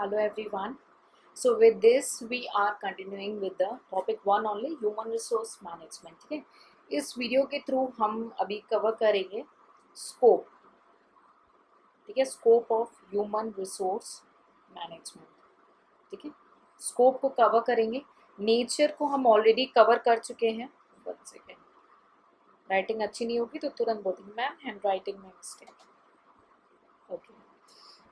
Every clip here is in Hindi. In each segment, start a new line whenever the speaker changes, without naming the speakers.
Hello everyone. So with this we are continuing with the topic 1 only, human resource management. ठीक है, इस वीडियो के थ्रू हम अभी कवर करेंगे स्कोप. ठीक है, scope of human resource management. ठीक है, स्कोप को कवर करेंगे. नेचर को हम ऑलरेडी कवर कर चुके हैं. 1 सेकेंड, राइटिंग अच्छी नहीं होगी तो तुरंत बोलती हूँ मैम हैंड राइटिंग में मिस्टेक. ओके,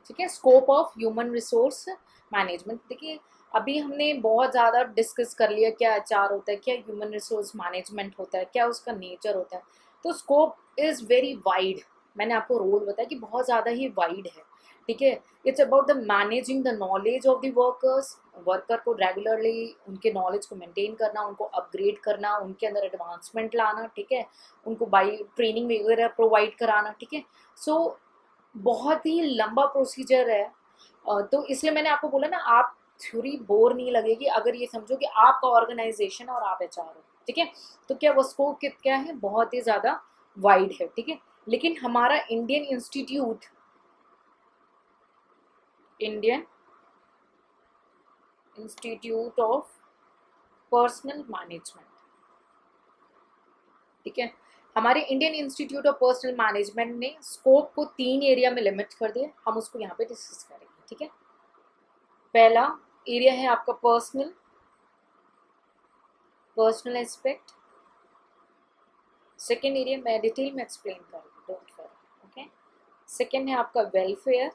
ठीक है. Scope of human resource management. देखिए, अभी हमने बहुत ज़्यादा डिस्कस कर लिया क्या एचआर होता है, क्या ह्यूमन रिसोर्स मैनेजमेंट होता है, क्या उसका नेचर होता है. तो स्कोप इज़ वेरी वाइड. मैंने आपको रोल बताया कि बहुत ज़्यादा ही वाइड है. ठीक है, it's about the managing the knowledge of the workers. Worker को रेगुलरली उनके नॉलेज को मेंटेन करना, उनको अपग्रेड करना, उनके अंदर एडवांसमेंट लाना. ठीक है, उनको बाई ट्रेनिंग वगैरह प्रोवाइड कराना. ठीक है, सो बहुत ही लंबा प्रोसीजर है. तो इसलिए मैंने आपको बोला ना, आप थ्योरी बोर नहीं लगेगी अगर ये समझो कि आपका ऑर्गेनाइजेशन और आप एचआर हो. ठीक है, तो क्या वो स्कोप क्या है, बहुत ही ज़्यादा वाइड है. ठीक है, लेकिन हमारा Indian institute of personal management. ठीक है, हमारे Indian institute of personal management ने स्कोप को 3 एरिया में लिमिट कर दिया. हम उसको यहाँ पे डिस्कस करेंगे. ठीक है, पहला एरिया है आपका पर्सनल एस्पेक्ट. सेकेंड एरिया मैं डिटेल में एक्सप्लेन करूँगी, डोंट वरी. ओके, सेकेंड है आपका वेलफेयर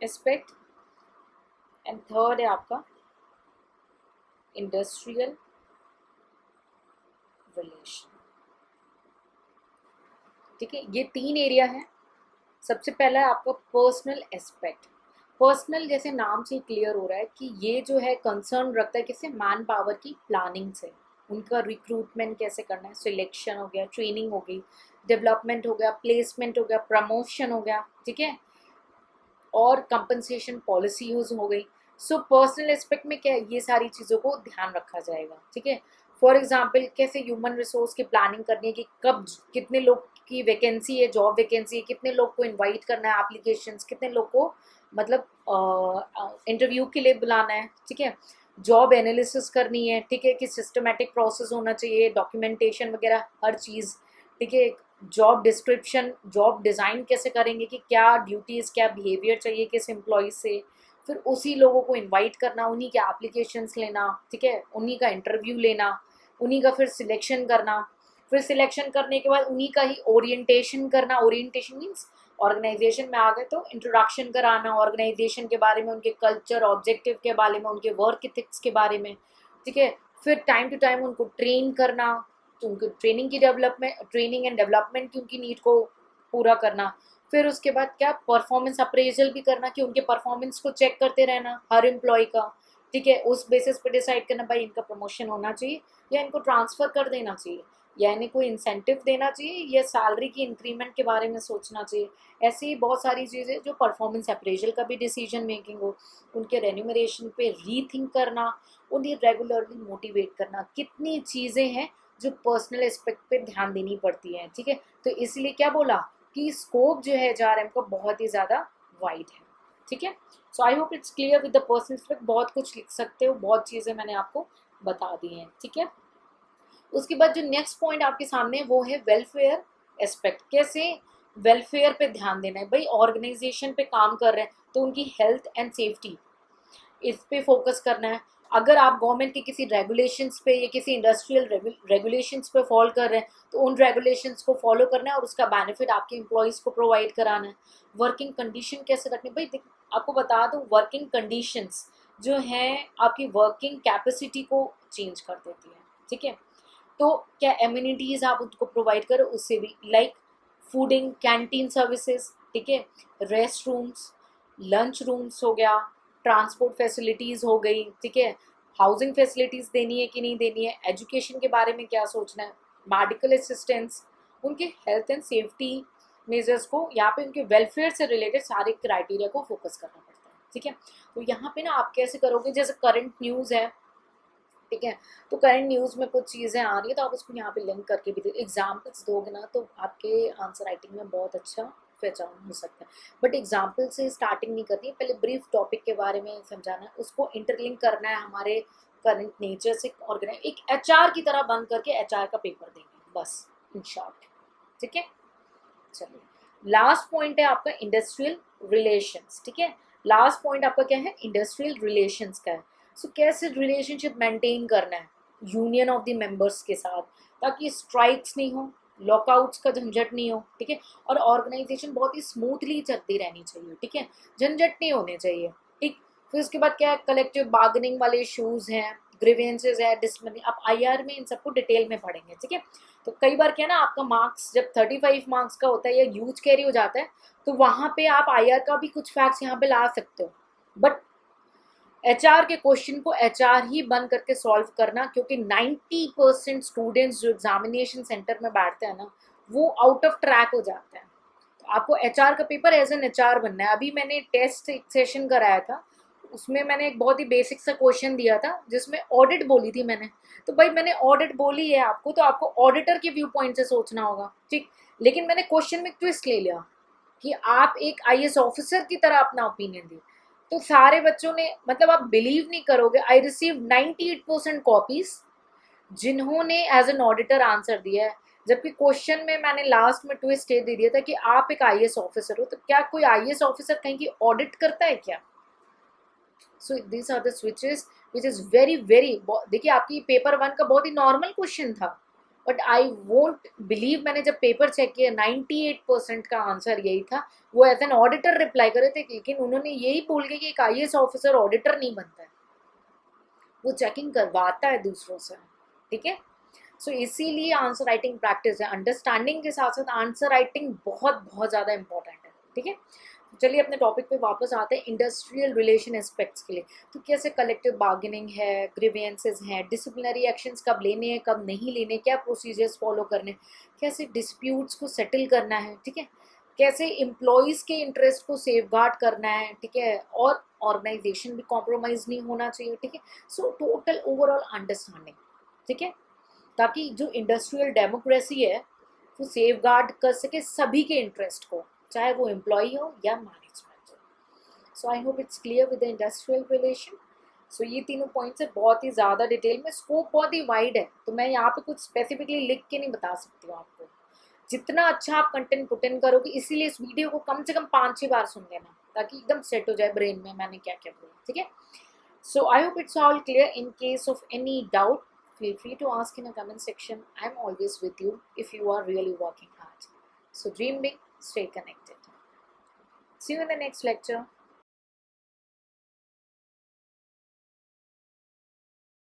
एस्पेक्ट एंड थर्ड है आपका इंडस्ट्रियल रिलेशन. ठीक है, ये 3 एरिया है. सबसे पहला है आपका पर्सनल एस्पेक्ट. पर्सनल जैसे नाम से क्लियर हो रहा है कि ये जो है कंसर्न रखता है किससे, मैन पावर की प्लानिंग से. उनका रिक्रूटमेंट कैसे करना है, सिलेक्शन हो गया, ट्रेनिंग हो गई, डेवलपमेंट हो गया, प्लेसमेंट हो गया, प्रमोशन हो गया. ठीक है, और कंपनसेशन पॉलिसीज हो गई. सो पर्सनल एस्पेक्ट में क्या है, ये सारी चीज़ों को ध्यान रखा जाएगा. ठीक है, फॉर एग्जाम्पल कैसे ह्यूमन रिसोर्स की प्लानिंग करनी है कि कब कितने लोग की वैकेंसी है, जॉब वैकेंसी है, कितने लोग को इनवाइट करना है एप्लीकेशंस, कितने लोग को मतलब इंटरव्यू के लिए बुलाना है. ठीक है, जॉब एनालिसिस करनी है. ठीक है, कि सिस्टमेटिक प्रोसेस होना चाहिए, डॉक्यूमेंटेशन वगैरह हर चीज़. ठीक है, जॉब डिस्क्रिप्शन, जॉब डिज़ाइन कैसे करेंगे कि क्या ड्यूटीज़, क्या बिहेवियर चाहिए किस एम्प्लॉय से. फिर उसी लोगों को इनवाइट करना, उन्हीं के एप्लीकेशंस लेना. ठीक है, उन्हीं का इंटरव्यू लेना, उन्हीं का फिर सिलेक्शन करना. फिर सिलेक्शन करने के बाद उन्हीं का ही ओरिएंटेशन करना. ओरिएंटेशन मीन्स ऑर्गेनाइजेशन में आ गए तो इंट्रोडक्शन कराना ऑर्गेनाइजेशन के बारे में, उनके कल्चर ऑब्जेक्टिव के बारे में, उनके वर्क इथिक्स के बारे में. ठीक है, फिर टाइम टू टाइम उनको ट्रेन करना, तो उनको ट्रेनिंग एंड डेवलपमेंट की उनकी नीड को पूरा करना. फिर उसके बाद क्या, परफॉर्मेंस अप्रेजल भी करना कि उनके परफॉर्मेंस को चेक करते रहना हर एम्प्लॉय का. ठीक है, उस बेसिस पे डिसाइड करना भाई इनका प्रमोशन होना चाहिए या इनको ट्रांसफ़र कर देना चाहिए, या इन्हें कोई इंसेंटिव देना चाहिए, या सैलरी की इंक्रीमेंट के बारे में सोचना चाहिए. ऐसी ही बहुत सारी चीज़ें जो परफॉर्मेंस अप्रेजल का भी डिसीजन मेकिंग हो, उनके रेन्यूमरेशन पे रीथिंक करना, उन्हें रेगुलरली मोटिवेट करना. कितनी चीज़ें हैं जो पर्सनल एस्पेक्ट पे ध्यान देनी पड़ती है. ठीक है, तो इसलिए क्या बोला कि स्कोप जो है एचआरएम का बहुत ही ज़्यादा वाइड है. ठीक है, so I hope it's clear with the personal aspect. बहुत कुछ लिख सकते हो, बहुत चीज़ें मैंने आपको बता दी हैं. ठीक है, उसके बाद जो नेक्स्ट पॉइंट आपके सामने है वो है वेलफेयर एस्पेक्ट. कैसे वेलफेयर पे ध्यान देना है, भाई ऑर्गेनाइजेशन पे काम कर रहे हैं तो उनकी हेल्थ एंड सेफ्टी, इस पे फोकस करना है. अगर आप गवर्नमेंट के किसी रेगुलेशंस पे या किसी इंडस्ट्रियल रेगुलेशंस पे फॉलो कर रहे हैं तो उन रेगुलेशंस को फॉलो करना है और उसका बेनिफिट आपके एम्प्लॉयज़ को प्रोवाइड कराना है. वर्किंग कंडीशन कैसे रखनी, भाई आपको बता दूं, वर्किंग कंडीशंस जो हैं आपकी वर्किंग कैपेसिटी को चेंज कर देती है. ठीक है, तो क्या एम्यूनिटीज़ आप उनको प्रोवाइड करो, उससे भी लाइक फूडिंग, कैंटीन सर्विसेज. ठीक है, रेस्ट रूम्स, लंच रूम्स हो गया, ट्रांसपोर्ट फैसिलिटीज़ हो गई. ठीक है, हाउसिंग फैसिलिटीज़ देनी है कि नहीं देनी है, एजुकेशन के बारे में क्या सोचना है, मेडिकल असिस्टेंस, उनके हेल्थ एंड सेफ्टी मेजर्स को, यहाँ पे उनके वेलफेयर से रिलेटेड सारे क्राइटेरिया को फोकस करना पड़ता है. ठीक है, तो यहाँ पे ना आप कैसे करोगे, जैसे करंट न्यूज़ है. ठीक है, तो करंट न्यूज़ में कुछ चीज़ें आ रही है तो आप उसको यहाँ पे लिंक करके भी एग्जाम्पल्स दोगे ना तो आपके आंसर राइटिंग में बहुत अच्छा पहचान हो सकता है, बट एग्जाम्पल से स्टार्टिंग नहीं करनी है, पहले ब्रीफ टॉपिक के बारे में समझाना है, उसको इंटरलिंक करना है हमारे करंट नेचर से, ऑर्गेनाइज एक एचआर की तरह बंद करके एचआर का पेपर देंगे बस इन शॉर्ट। ठीक है, चलिए लास्ट पॉइंट है आपका इंडस्ट्रियल रिलेशंस। ठीक है, लास्ट पॉइंट आपका क्या है, इंडस्ट्रियल रिलेशंस का है। सो कैसे रिलेशनशिप मेंटेन करना है यूनियन ऑफ द मेंबर्स के साथ, ताकि स्ट्राइक्स नहीं हो, लॉकआउट्स का झंझट नहीं हो। ठीक है, और ऑर्गेनाइजेशन बहुत ही स्मूथली चलती रहनी चाहिए। ठीक है, झंझट नहीं होने चाहिए। ठीक, फिर उसके बाद क्या है, कलेक्टिव बार्गेनिंग वाले इश्यूज हैं, ग्रीवेंसेज है, डिसमिनी, आप आईआर में इन सबको डिटेल में पढ़ेंगे। ठीक है, तो कई बार क्या है ना, आपका मार्क्स जब 35 मार्क्स का होता है या ह्यूज कैरी हो जाता है, तो वहां पे आप आईआर का भी कुछ फैक्ट्स यहाँ पे ला सकते हो, बट एचआर के क्वेश्चन को एचआर ही बन करके सॉल्व करना, क्योंकि 90% स्टूडेंट्स जो एग्जामिनेशन सेंटर में बैठते हैं ना, वो आउट ऑफ ट्रैक हो जाते हैं। तो आपको एचआर का पेपर एज एन एचआर बनना है। अभी मैंने टेस्ट एक सेशन कराया था, उसमें मैंने एक बहुत ही बेसिक सा क्वेश्चन दिया था जिसमें ऑडिट बोली थी मैंने। तो भाई मैंने ऑडिट बोली है आपको, तो आपको ऑडिटर के व्यू पॉइंट से सोचना होगा। ठीक, लेकिन मैंने क्वेश्चन में ट्विस्ट ले लिया कि आप एक आईएएस ऑफिसर की तरह अपना ओपिनियन दी। तो सारे बच्चों ने, मतलब आप बिलीव नहीं करोगे, आई रिसीव 98% कॉपीज जिन्होंने एज एन ऑडिटर आंसर दिया है, जबकि क्वेश्चन में मैंने लास्ट में ट्विस्ट ये दे दिया था कि आप एक आईएएस ऑफिसर हो। तो क्या कोई आईएएस ऑफिसर कहीं की ऑडिट करता है क्या? So this are the switches which is very very, देखिए आपकी पेपर 1 का बहुत ही नॉर्मल क्वेश्चन था, बट आई वोंट बिलीव, मैंने जब पेपर चेक किया 98% का आंसर यही था। वो एज एन ऑडिटर रिप्लाई करे थे, लेकिन उन्होंने यही बोल के कि एक आईएएस ऑफिसर ऑडिटर नहीं बनता है, वो चेकिंग करवाता है दूसरों से। ठीक है, सो इसीलिए आंसर राइटिंग प्रैक्टिस है, अंडरस्टैंडिंग के साथ साथ आंसर राइटिंग बहुत बहुत ज़्यादा इंपॉर्टेंट है। ठीक है, चलिए अपने टॉपिक पे वापस आते हैं, इंडस्ट्रियल रिलेशन एस्पेक्ट्स के लिए। तो कैसे कलेक्टिव बार्गेनिंग है, ग्रीवेंसेस हैं, डिसिप्लिनरी एक्शंस कब लेने हैं कब नहीं लेने, क्या प्रोसीजर्स फॉलो करने, कैसे डिस्प्यूट्स को सेटल करना है। ठीक है, कैसे एम्प्लॉयज़ के इंटरेस्ट को सेफगार्ड करना है। ठीक है, और ऑर्गेनाइजेशन भी कॉम्प्रोमाइज़ नहीं होना चाहिए। ठीक है, सो टोटल ओवरऑल अंडरस्टैंडिंग। ठीक है, ताकि जो इंडस्ट्रियल डेमोक्रेसी है वो सेफगार्ड कर सके सभी के इंटरेस्ट को, चाहे वो एम्प्लॉय हो या मैनेजमेंट हो। So I hope it's clear with the industrial relation. So ये तीनों पॉइंट्स है बहुत ही ज़्यादा डिटेल में, स्कोप बहुत ही वाइड है, तो मैं यहाँ पे कुछ स्पेसिफिकली लिख के नहीं बता सकती हूँ आपको। जितना अच्छा आप कंटेंट पुट इन करोगे, इसीलिए इस वीडियो को कम से कम 5-6 बार सुन लेना, ताकि एकदम सेट हो जाए ब्रेन में मैंने क्या क्या बोला। ठीक है, सो आई होप it's all clear. In case of any doubt, feel free to ask in the comment section. I'm always with you if you are really working hard. So dream big, stay connected. See you in the next lecture.